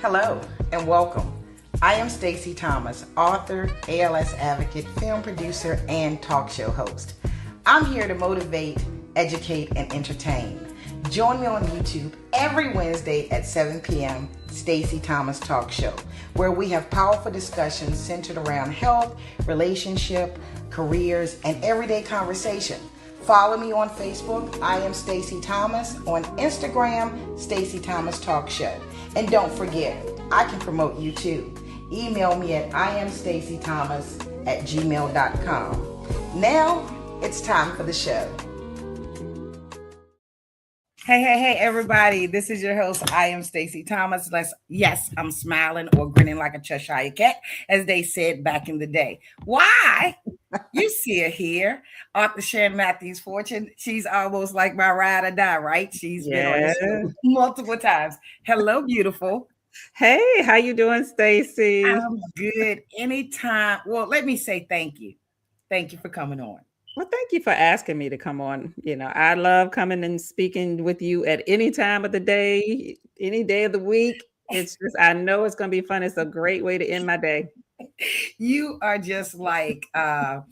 Hello and welcome. I am Stacey Thomas, author, ALS advocate, film producer, and talk show host. I'm here to motivate, educate, and entertain. Join me on YouTube every Wednesday at 7 p.m. Stacey Thomas Talk Show, where we have powerful discussions centered around health, relationship, careers, and everyday conversation. Follow me on Facebook, I am Stacey Thomas, on Instagram, Stacey Thomas Talk Show. And don't forget, I can promote you too. Email me at iamstaceythomas@gmail.com. Now, it's time for the show. Hey, everybody. This is your host. I am Stacey Thomas. Yes, I'm smiling or grinning like a Cheshire cat, as they said back in the day. Why? You see her here. Author Sharon Matthews Fortune. She's almost like my ride or die, right? She's been on the show multiple times. Hello, beautiful. Hey, how you doing, Stacey? I'm good. Anytime. Well, let me say thank you. Thank you for coming on. Well, thank you for asking me to come on. I love coming and speaking with you at any time of the day, any day of the week. It's just, I know it's going to be fun. It's a great way to end my day. You are just like, I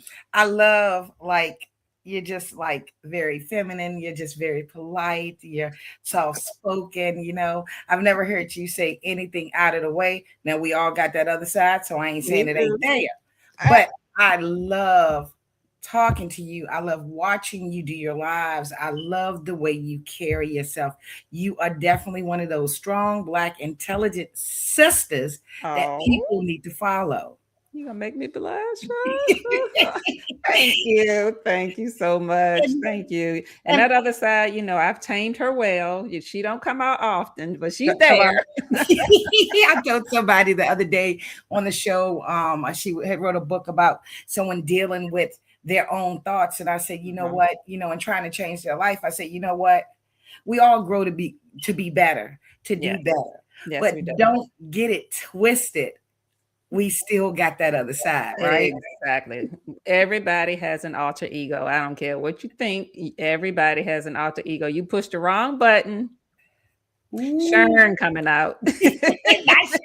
love, like, you're just like very feminine. You're just very polite. You're soft spoken. I've never heard you say anything out of the way. Now, we all got that other side, so I ain't saying it ain't there. But I love talking to you. I love watching you do your lives. I love the way you carry yourself. You are definitely one of those strong, Black, intelligent sisters that people need to follow. You're gonna make me blush. Thank you. Thank you so much. Thank you. And that other side, I've tamed her well. She don't come out often, but she's there. I told somebody the other day on the show, she had wrote a book about someone dealing with their own thoughts. And I said, you know what, and trying to change their life. I said, you know what, we all grow to be better, to do better. Yes, but don't get it twisted. We still got that other side, right? Exactly. Everybody has an alter ego. I don't care what you think. Everybody has an alter ego. You push the wrong button. Ooh. Sharon coming out. Not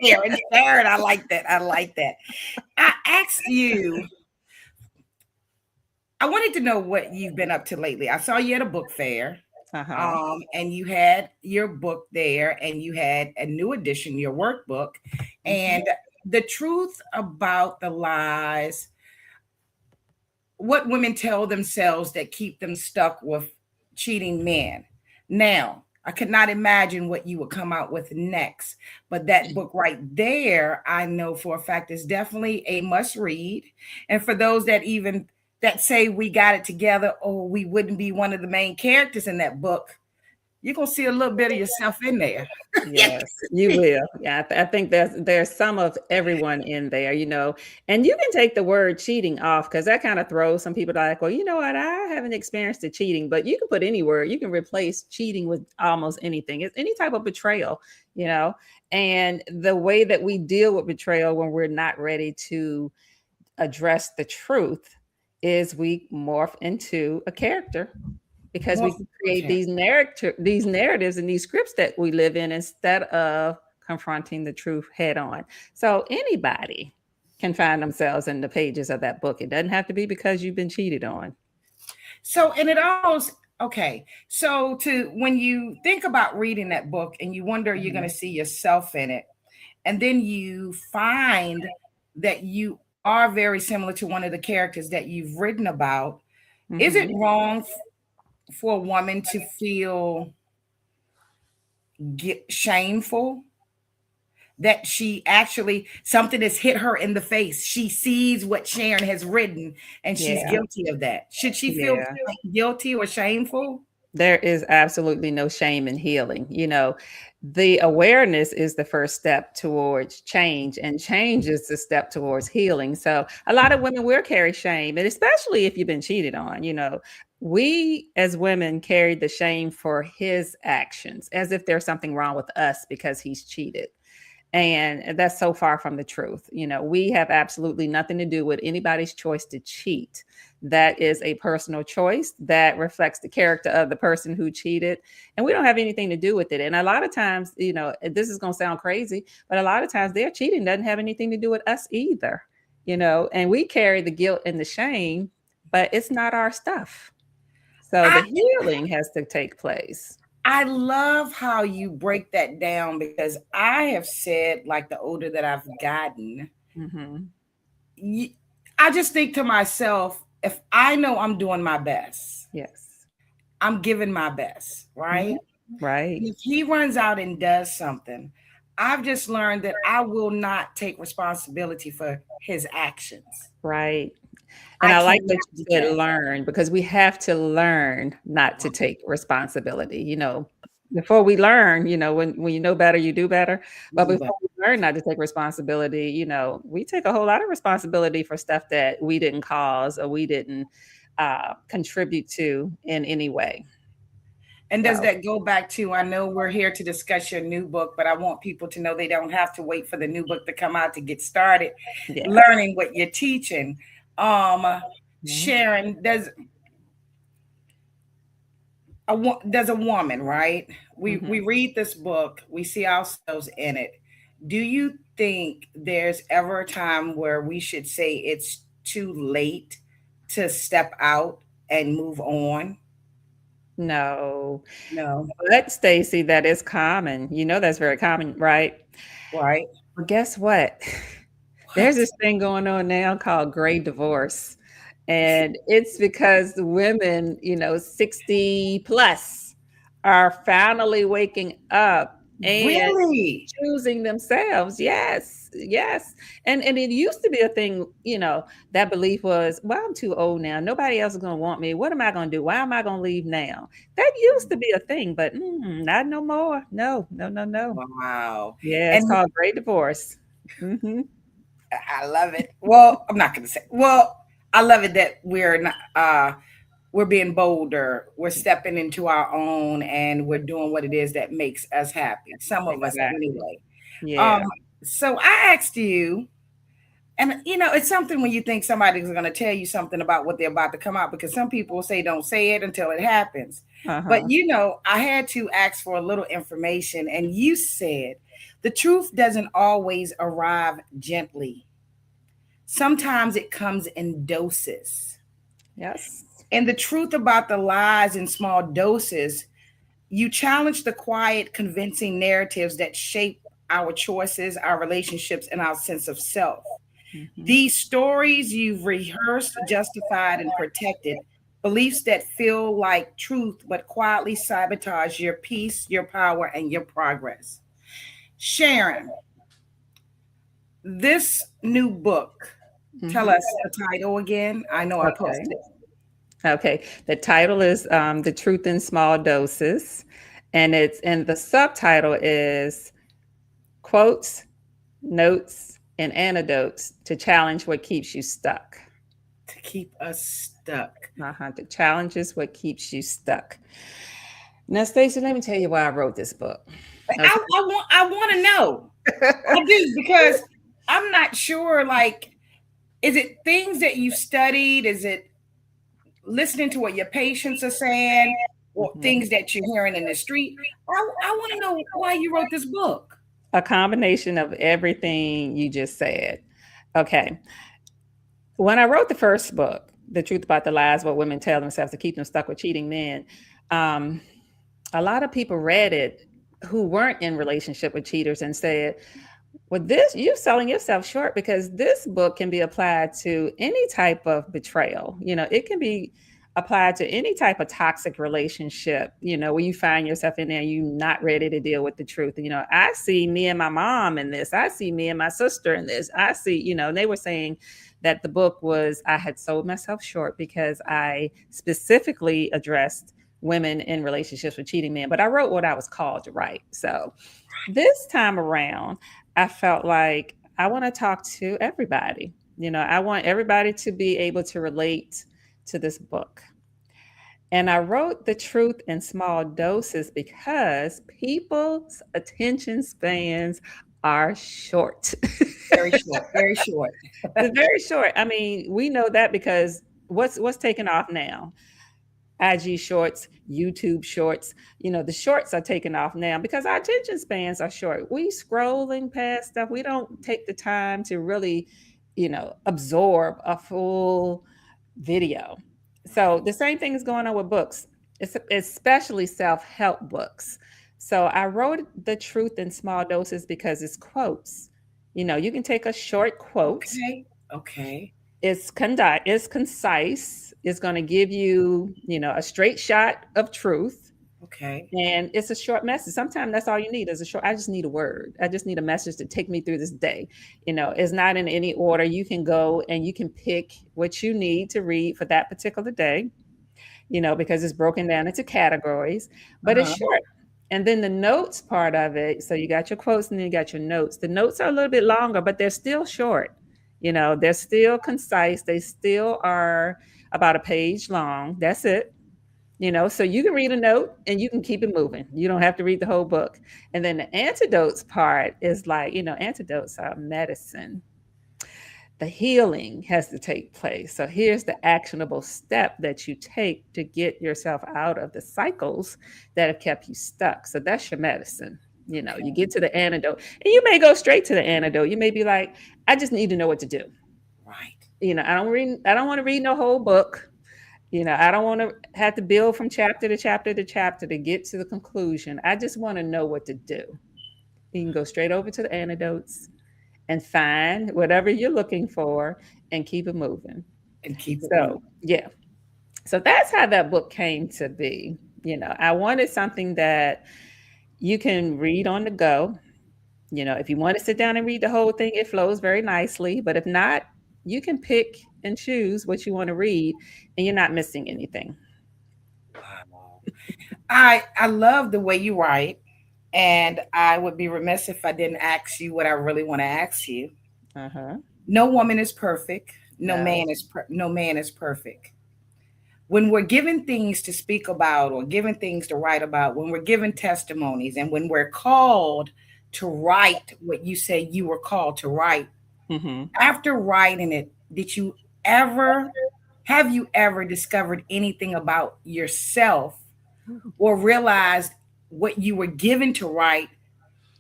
Sharon. Sharon, I like that. I asked you, I wanted to know what you've been up to lately. I saw you at a book fair. And you had your book there, and you had a new edition, your workbook. And the truth about the lies, what women tell themselves that keep them stuck with cheating men. Now, I could not imagine what you would come out with next, but that book right there, I know for a fact is definitely a must read. And for those that say we got it together, or we wouldn't be one of the main characters in that book, you're going to see a little bit of yourself in there. Yes, you will. Yeah, I think there's some of everyone in there, and you can take the word cheating off, because that kind of throws some people like, well, you know what? I haven't experienced the cheating, but you can put any word. You can replace cheating with almost anything. It's any type of betrayal, and the way that we deal with betrayal when we're not ready to address the truth is we morph into a character, because we create these narratives and these scripts that we live in, instead of confronting the truth head on. So anybody can find themselves in the pages of that book. It doesn't have to be because you've been cheated on. So, and it almost, so when you think about reading that book and you wonder, you're going to see yourself in it, and then you find that you are very similar to one of the characters that you've written about. Is it wrong for a woman to feel shameful that she actually, something has hit her in the face? She sees what Sharon has written and she's guilty of that. Should she feel guilty or shameful? There is absolutely no shame in healing. The awareness is the first step towards change, and change is the step towards healing. So a lot of women will carry shame, and especially if you've been cheated on. We as women carry the shame for his actions, as if there's something wrong with us because he's cheated. And that's so far from the truth. We have absolutely nothing to do with anybody's choice to cheat. That is a personal choice that reflects the character of the person who cheated. And we don't have anything to do with it. And a lot of times, this is going to sound crazy, but a lot of times their cheating doesn't have anything to do with us either, and we carry the guilt and the shame, but it's not our stuff. So the healing has to take place. I love how you break that down, because I have said, like, the older that I've gotten, I just think to myself, if I know I'm doing my best, yes, I'm giving my best, right? Right. If he runs out and does something, I've just learned that I will not take responsibility for his actions. Right. And I like that you said learn, because we have to learn not to take responsibility. Before we learn, when you know better, you do better. But before we learn not to take responsibility, we take a whole lot of responsibility for stuff that we didn't cause or we didn't contribute to in any way. And does that go back to, I know we're here to discuss your new book, but I want people to know they don't have to wait for the new book to come out to get started learning what you're teaching. Sharon, there's a woman, right? We read this book, we see ourselves in it. Do you think there's ever a time where we should say it's too late to step out and move on? No. But Stacey, that is common. That's very common, right? Right. Well, guess what? There's this thing going on now called gray divorce. And it's because the women, 60 plus are finally waking up and choosing themselves. Yes. And it used to be a thing, that belief was, well, I'm too old now. Nobody else is going to want me. What am I going to do? Why am I going to leave now? That used to be a thing, but not no more. No. Wow. Yeah, it's called gray divorce. I love it. Well, I'm not going to say, I love it that we're being bolder. We're stepping into our own, and we're doing what it is that makes us happy. Some of us anyway. Yeah. So I asked you, and it's something when you think somebody's going to tell you something about what they're about to come out, because some people say don't say it until it happens. But I had to ask for a little information, and you said the truth doesn't always arrive gently. Sometimes it comes in doses. Yes. And the truth about the lies in small doses, you challenge the quiet, convincing narratives that shape our choices, our relationships, and our sense of self. These stories you've rehearsed, justified, and protected, beliefs that feel like truth but quietly sabotage your peace, your power, and your progress. Sharon, this new book, tell us the title again. I know I posted it. Okay. The title is The Truth in Small Doses. And the subtitle is Quotes, Notes, and Antidotes to Challenge What Keeps You Stuck. To keep us stuck. The challenge is what keeps you stuck. Now, Stacey, let me tell you why I wrote this book. Okay. I want to know. I do, because I'm not sure, like, is it things that you studied? Is it listening to what your patients are saying, or things that you're hearing in the street? I want to know why you wrote this book. A combination of everything you just said. Okay. When I wrote the first book, The Truth About the Lies What Women Tell Themselves to Keep Them Stuck with Cheating Men, a lot of people read it who weren't in relationship with cheaters and said, well, you're selling yourself short, because this book can be applied to any type of betrayal. It can be applied to any type of toxic relationship, where you find yourself in there, you're not ready to deal with the truth. I see me and my mom in this. I see me and my sister in this. I see, they were saying that the book I had sold myself short because I specifically addressed women in relationships with cheating men, but I wrote what I was called to write. So this time around, I felt like I want to talk to everybody. I want everybody to be able to relate to this book. And I wrote The Truth in Small Doses because people's attention spans are short. Very short, very short. They're very short. I mean, we know that because what's taking off now? IG shorts, YouTube shorts, the shorts are taking off now because our attention spans are short. We scrolling past stuff. We don't take the time to really, absorb a full video. So the same thing is going on with books, especially self-help books. So I wrote The Truth in Small Doses because it's quotes. You can take a short quote. Okay. It's concise. It's going to give you, a straight shot of truth. Okay. And it's a short message. Sometimes that's all you need is I just need a word. I just need a message to take me through this day. It's not in any order. You can go and you can pick what you need to read for that particular day, because it's broken down into categories, but it's short. And then the notes part of it. So you got your quotes and then you got your notes. The notes are a little bit longer, but they're still short. They're still concise. They still are about a page long. That's it. So you can read a note and you can keep it moving. You don't have to read the whole book. And then the antidotes part is like, antidotes are medicine. The healing has to take place. So here's the actionable step that you take to get yourself out of the cycles that have kept you stuck. So that's your medicine. You get to the antidote and you may go straight to the antidote. You may be like, I just need to know what to do. Right. I don't want to read no whole book. I don't want to have to build from chapter to chapter to chapter to get to the conclusion. I just want to know what to do. You can go straight over to the antidotes and find whatever you're looking for and keep it moving. Yeah. So that's how that book came to be. I wanted something that you can read on the go. If you want to sit down and read the whole thing, it flows very nicely. But if not, you can pick and choose what you want to read and you're not missing anything. Wow. I love the way you write, and I would be remiss if I didn't ask you what I really want to ask you. No woman is perfect. No man is perfect. When we're given things to speak about or given things to write about, when we're given testimonies and when we're called to write what you say you were called to write, after writing it, have you ever discovered anything about yourself or realized what you were given to write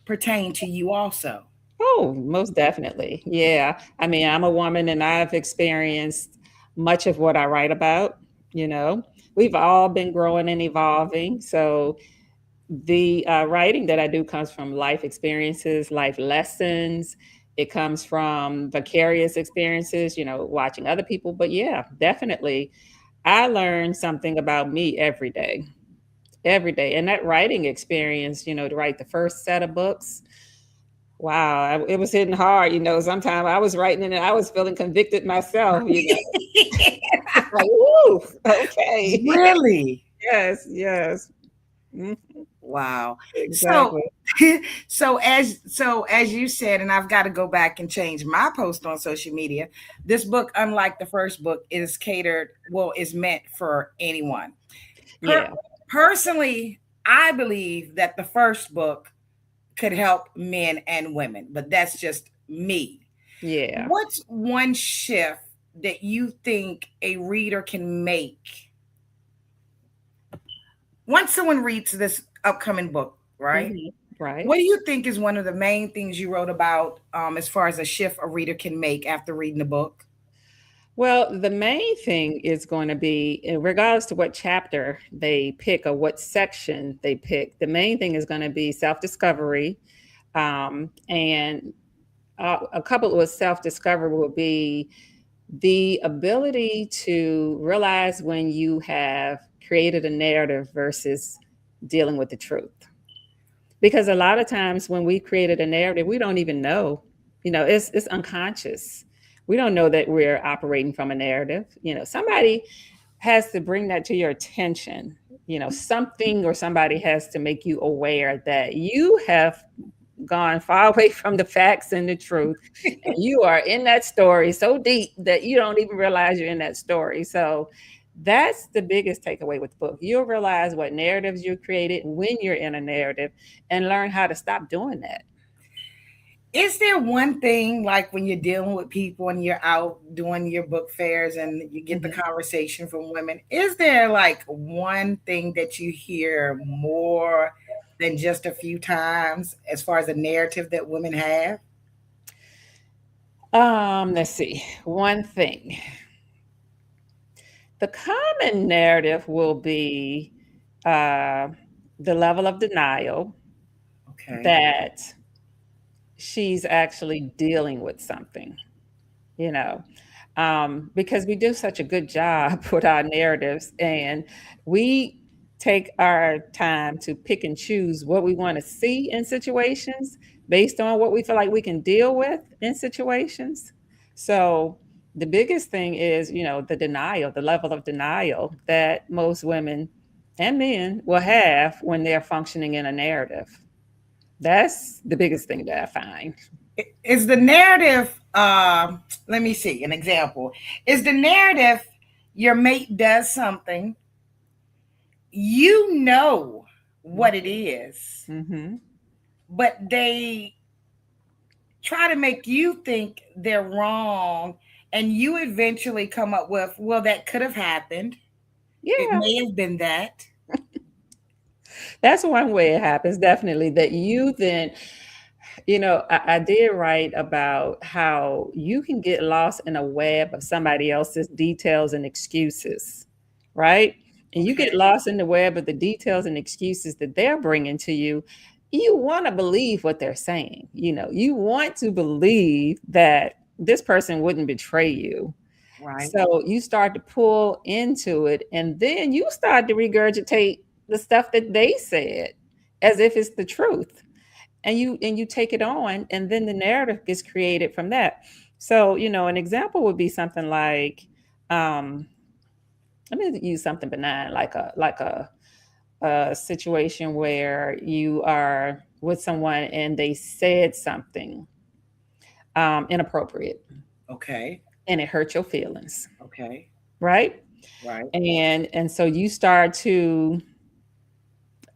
pertained to you also? Oh, most definitely. Yeah. I mean, I'm a woman and I've experienced much of what I write about. We've all been growing and evolving. So the writing that I do comes from life experiences, life lessons. It comes from vicarious experiences, watching other people. But yeah, definitely. I learn something about me every day. And that writing experience, to write the first set of books, wow, it was hitting hard. Sometimes I was writing and I was feeling convicted myself, like, woo, okay. Really? Yes. Mm-hmm. Wow. Exactly. So as you said, and I've got to go back and change my post on social media, this book, unlike the first book, is meant for anyone. Personally, I believe that the first book could help men and women, but that's just me. Yeah. What's one shift that you think a reader can make once someone reads this upcoming book, right? Right. What do you think is one of the main things you wrote about as far as a shift a reader can make after reading the book? Well, the main thing is going to be, in regards to what chapter they pick or what section they pick, the main thing is going to be self-discovery. And a couple of self-discovery will be the ability to realize when you have created a narrative versus dealing with the truth. Because a lot of times when we created a narrative, we don't even know, it's unconscious. We don't know that we're operating from a narrative. Somebody has to bring that to your attention. Something or somebody has to make you aware that you have gone far away from the facts and the truth. And you are in that story so deep that you don't even realize you're in that story. So that's the biggest takeaway with the book. You'll realize what narratives you created when you're in a narrative and learn how to stop doing that. Is there one thing, like when you're dealing with people and you're out doing your book fairs and you get the conversation from women, is there like one thing that you hear more than just a few times as far as a narrative that women have? Let's see. One thing. The common narrative will be the level of denial that she's actually dealing with something, you know, because we do such a good job with our narratives, and we take our time to pick and choose what we want to see in situations based on what we feel like we can deal with in situations. So the biggest thing is, the denial, the level of denial that most women and men will have when they're functioning in a narrative. That's the biggest thing that I find. Is the narrative, let me see, an example. Is the narrative your mate does something, you know what it is, but they try to make you think they're wrong, and you eventually come up with, well, that could have happened. Yeah. It may have been that. That's one way it happens, definitely, that you then, I did write about how you can get lost in a web of somebody else's details and excuses, right? And you get lost in the web of the details and excuses that they're bringing to you. You want to believe what they're saying. You want to believe that this person wouldn't betray you. Right. So you start to pull into it, and then you start to regurgitate the stuff that they said as if it's the truth. And you take it on, and then the narrative gets created from that. So, an example would be something like, let me use something benign, like a situation where you are with someone and they said something inappropriate. Okay. And it hurt your feelings. Okay. Right? Right. And so you start to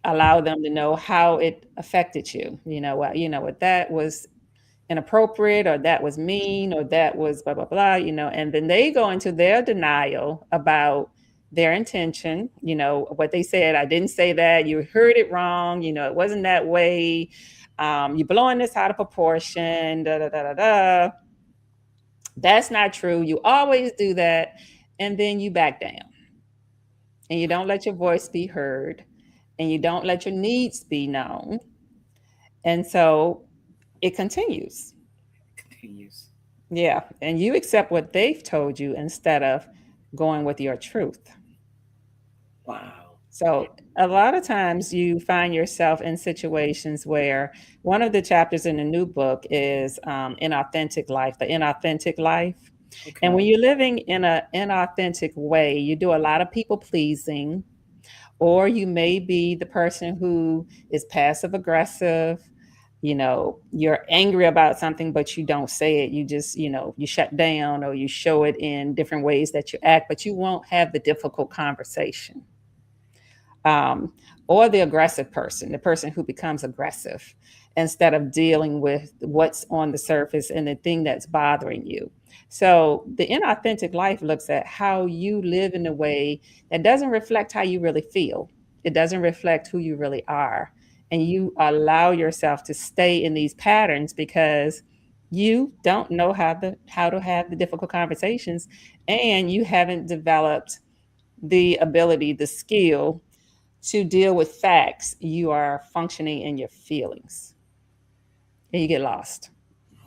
allow them to know how it affected you. What that was inappropriate, or that was mean, or that was blah, blah, blah, and then they go into their denial about their intention, what they said. I didn't say that. You heard it wrong. It wasn't that way. You're blowing this out of proportion. Da, da, da, da, da. That's not true. You always do that. And then you back down. And you don't let your voice be heard. And you don't let your needs be known. And so it continues. Yeah. And you accept what they've told you instead of going with your truth. Wow. So a lot of times you find yourself in situations where one of the chapters in the new book is inauthentic life, the inauthentic life. Okay. And when you're living in an inauthentic way, you do a lot of people pleasing, or you may be the person who is passive aggressive. You're angry about something, but you don't say it. You just, you shut down, or you show it in different ways that you act, but you won't have the difficult conversation. Or the aggressive person, the person who becomes aggressive instead of dealing with what's on the surface and the thing that's bothering you. So the inauthentic life looks at how you live in a way that doesn't reflect how you really feel. It doesn't reflect who you really are. And you allow yourself to stay in these patterns because you don't know how to have the difficult conversations, and you haven't developed the ability, the skill to deal with facts. You are functioning in your feelings, and you get lost.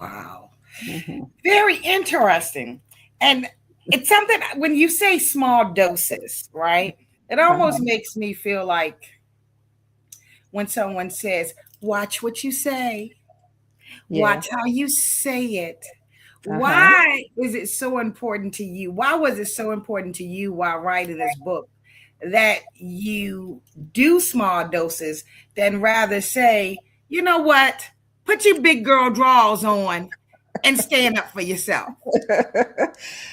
Wow. Mm-hmm. Very interesting. And it's something, when you say small doses, right? It almost makes me feel like when someone says, watch what you say, watch how you say it. Why is it so important to you? Why was it so important to you while writing this book that you do small doses than rather say, you know what, put your big girl drawers on and stand up for yourself?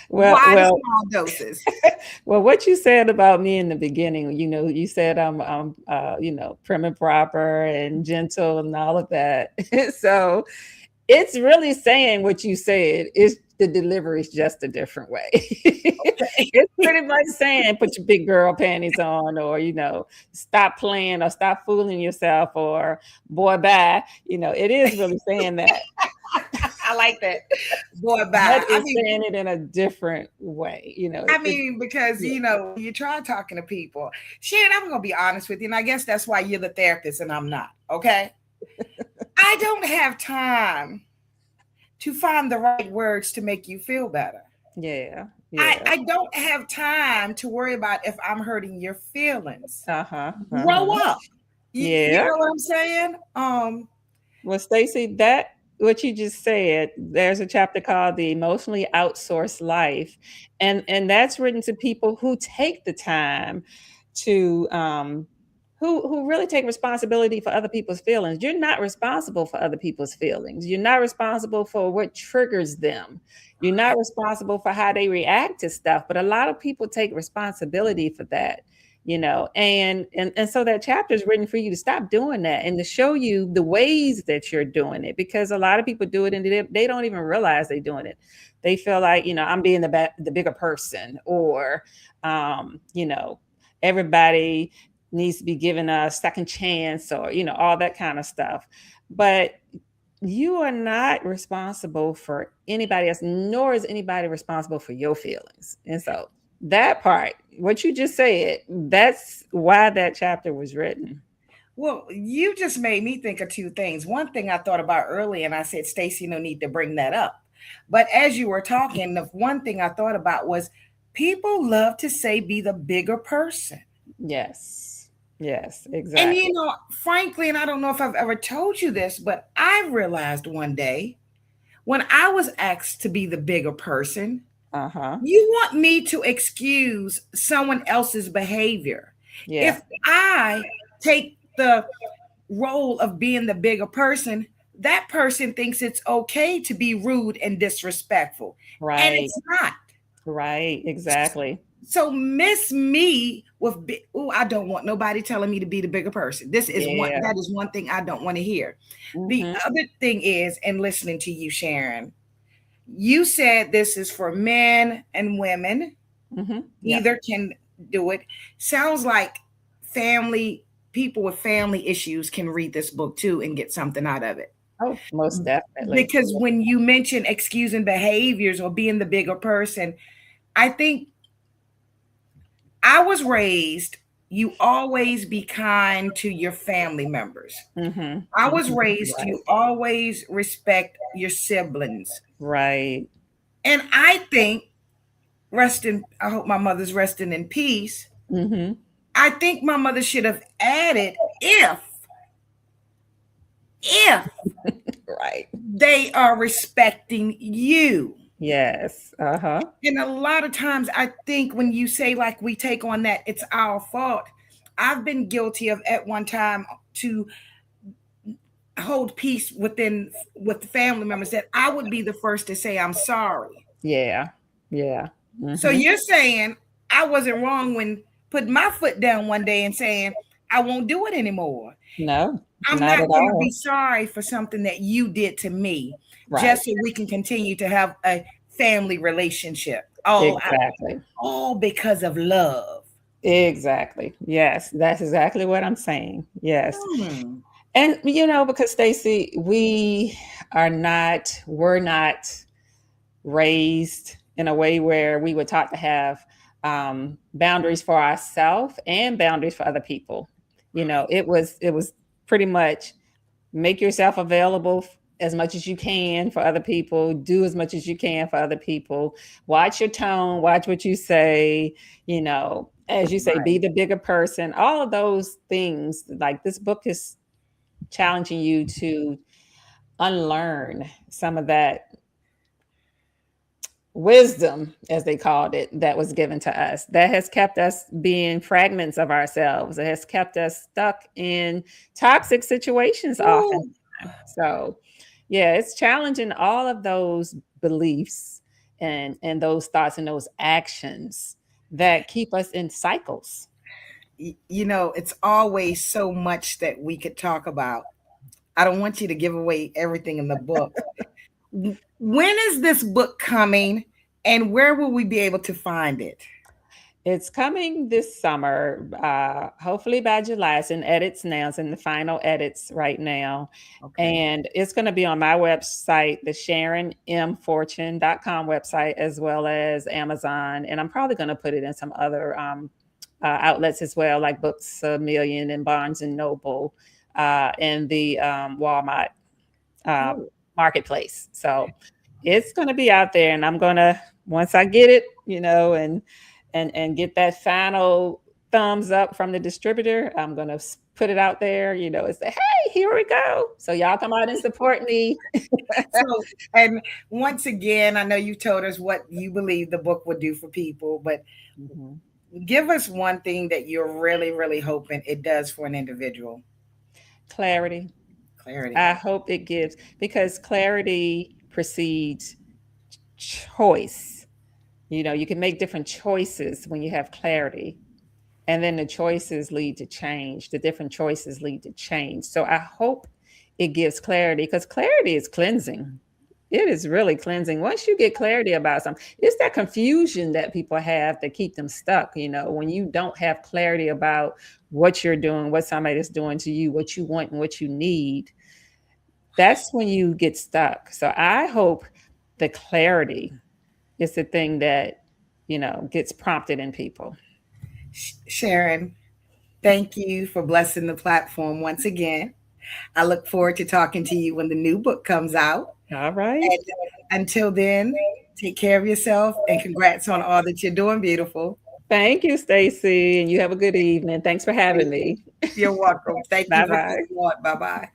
Why small doses? Well, what you said about me in the beginning, you said I'm prim and proper and gentle and all of that. So it's really saying what you said. Is the delivery is just a different way. It's pretty much saying put your big girl panties on, or stop playing, or stop fooling yourself, or boy bye. It is really saying that. I like that. Boy But bye. it's saying it in a different way. Because when you try talking to people, Sharon, I'm gonna be honest with you, and I guess that's why you're the therapist and I'm not. Okay. I don't have time to find the right words to make you feel better. Yeah. I don't have time to worry about if I'm hurting your feelings. Grow up. You know what I'm saying? Well, Stacey, that what you just said, there's a chapter called The Emotionally Outsourced Life. And that's written to people who take the time to who really take responsibility for other people's feelings. You're not responsible for other people's feelings. You're not responsible for what triggers them. You're not responsible for how they react to stuff. But a lot of people take responsibility for that. And so that chapter is written for you to stop doing that and to show you the ways that you're doing it, because a lot of people do it and they don't even realize they're doing it. They feel like, I'm being the bigger person, or everybody needs to be given a second chance, or all that kind of stuff. But you are not responsible for anybody else, nor is anybody responsible for your feelings. And so that part, what you just said, that's why that chapter was written. Well, you just made me think of two things. One thing I thought about earlier, and I said, Stacey, no need to bring that up. But as you were talking, the one thing I thought about was people love to say, be the bigger person. Yes, exactly. And, frankly, and I don't know if I've ever told you this, but I realized one day when I was asked to be the bigger person, you want me to excuse someone else's behavior. Yeah. If I take the role of being the bigger person, that person thinks it's okay to be rude and disrespectful. Right. And it's not. Right, exactly. So miss me with, I don't want nobody telling me to be the bigger person. That is one thing I don't want to hear. The other thing is, and listening to you, Sharon, you said this is for men and women. Either can do it. Sounds like people with family issues can read this book too and get something out of it. Oh, most definitely. Because when you mention excusing behaviors or being the bigger person, I think I was raised, you always be kind to your family members. I was raised, you always respect your siblings. Right. And I think, I hope my mother's resting in peace. I think my mother should have added if right, they are respecting you. Yes. And a lot of times I think when you say like we take on that it's our fault, I've been guilty of at one time to hold peace with the family members that I would be the first to say I'm sorry. Yeah. So you're saying I wasn't wrong when putting my foot down one day and saying I won't do it anymore. No, I'm not going to be sorry for something that you did to me, just so we can continue to have a family relationship. All because of love. Exactly. Yes, that's exactly what I'm saying. Yes. And because Stacey, we're not raised in a way where we were taught to have boundaries for ourselves and boundaries for other people. It was pretty much make yourself available as much as you can for other people, do as much as you can for other people, watch your tone, watch what you say, as you say, be the bigger person, all of those things. Like this book is challenging you to unlearn some of that wisdom, as they called it, that was given to us, that has kept us being fragments of ourselves. It has kept us stuck in toxic situations often. So yeah, it's challenging all of those beliefs and those thoughts and those actions that keep us in cycles. It's always so much that we could talk about. I don't want you to give away everything in the book. When is this book coming, and where will we be able to find it? It's coming this summer, hopefully by July. It's in edits now. It's in the final edits right now. Okay. And it's going to be on my website, the SharonMFortune.com website, as well as Amazon. And I'm probably going to put it in some other outlets as well, like Books A Million and Barnes and Noble, and the Walmart marketplace. So it's going to be out there, and I'm going to, once I get it, and get that final thumbs up from the distributor, I'm going to put it out there, and say, hey, here we go. So y'all come out and support me. And once again, I know you told us what you believe the book would do for people, but give us one thing that you're really, really hoping it does for an individual. Clarity. I hope it gives, because clarity precedes choice. You can make different choices when you have clarity, and then the choices lead to change. The different choices lead to change. So I hope it gives clarity, because clarity is cleansing. It is really cleansing. Once you get clarity about something, it's that confusion that people have that keep them stuck. When you don't have clarity about what you're doing, what somebody is doing to you, what you want and what you need, that's when you get stuck. So I hope the clarity is the thing that, gets prompted in people. Sharon, thank you for blessing the platform once again. I look forward to talking to you when the new book comes out. All right. And until then, take care of yourself, and congrats on all that you're doing, beautiful. Thank you, Stacy, and you have a good evening. Thanks for having me. You're welcome. Thank you. Bye-bye. Bye-bye.